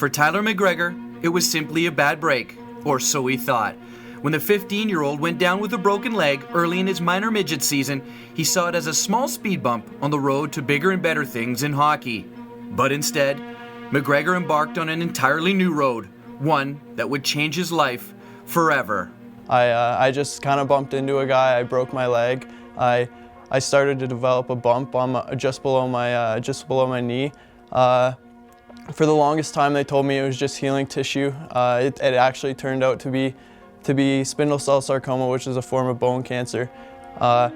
For Tyler McGregor, it was simply a bad break, or so he thought. When the 15-year-old went down with a broken leg early in his minor midget season, he saw it as a small speed bump on the road to bigger and better things in hockey. But instead, McGregor embarked on an entirely new road, one that would change his life forever. I just kind of bumped into a guy. I broke my leg. I started to develop a bump on just below my knee. For the longest time, they told me it was just healing tissue. It actually turned out to be spindle cell sarcoma, which is a form of bone cancer. I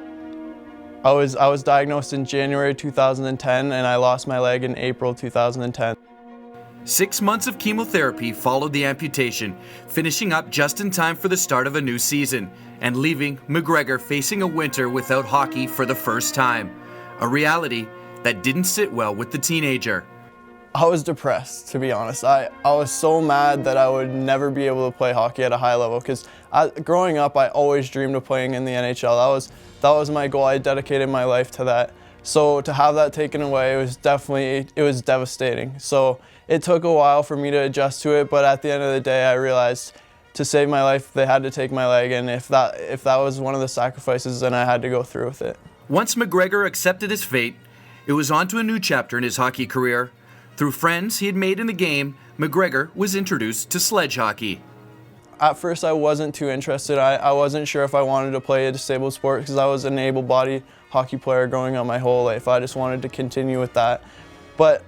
was diagnosed in January 2010, and I lost my leg in April 2010. 6 months of chemotherapy followed the amputation, finishing up just in time for the start of a new season, and leaving McGregor facing a winter without hockey for the first time. A reality that didn't sit well with the teenager. I was depressed, to be honest. I was so mad that I would never be able to play hockey at a high level, because growing up, I always dreamed of playing in the NHL. That was my goal. I dedicated my life to that. So to have that taken away, it was devastating. So it took a while for me to adjust to it, but at the end of the day, I realized to save my life, they had to take my leg, and if that was one of the sacrifices, then I had to go through with it. Once McGregor accepted his fate, it was on to a new chapter in his hockey career. Through friends he had made in the game, McGregor was introduced to sledge hockey. At first, I wasn't too interested. I wasn't sure if I wanted to play a disabled sport, because I was an able-bodied hockey player growing up my whole life. I just wanted to continue with that. But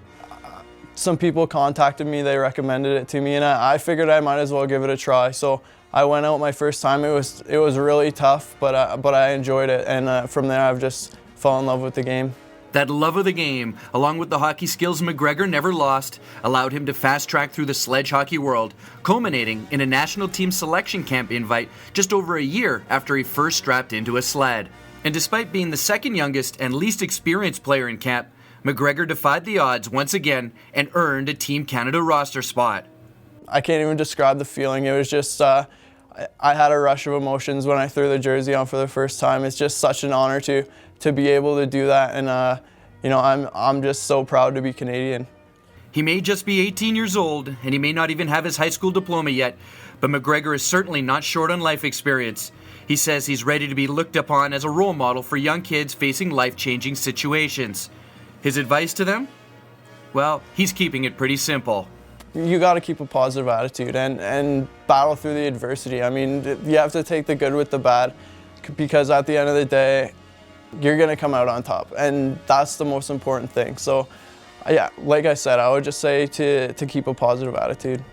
some people contacted me, they recommended it to me, and I figured I might as well give it a try. So I went out my first time. It was really tough, but I enjoyed it, and from there I've just fallen in love with the game. That love of the game, along with the hockey skills McGregor never lost, allowed him to fast-track through the sledge hockey world, culminating in a national team selection camp invite just over a year after he first strapped into a sled. And despite being the second youngest and least experienced player in camp, McGregor defied the odds once again and earned a Team Canada roster spot. I can't even describe the feeling. It was just, I had a rush of emotions when I threw the jersey on for the first time. It's just such an honor to be able to do that, and I'm just so proud to be Canadian. He may just be 18 years old, and he may not even have his high school diploma yet, but McGregor is certainly not short on life experience. He says he's ready to be looked upon as a role model for young kids facing life-changing situations. His advice to them? Well, he's keeping it pretty simple. You got to keep a positive attitude and battle through the adversity. I mean, you have to take the good with the bad, because at the end of the day, you're going to come out on top, and that's the most important thing. So, yeah, like I said, I would just say to keep a positive attitude.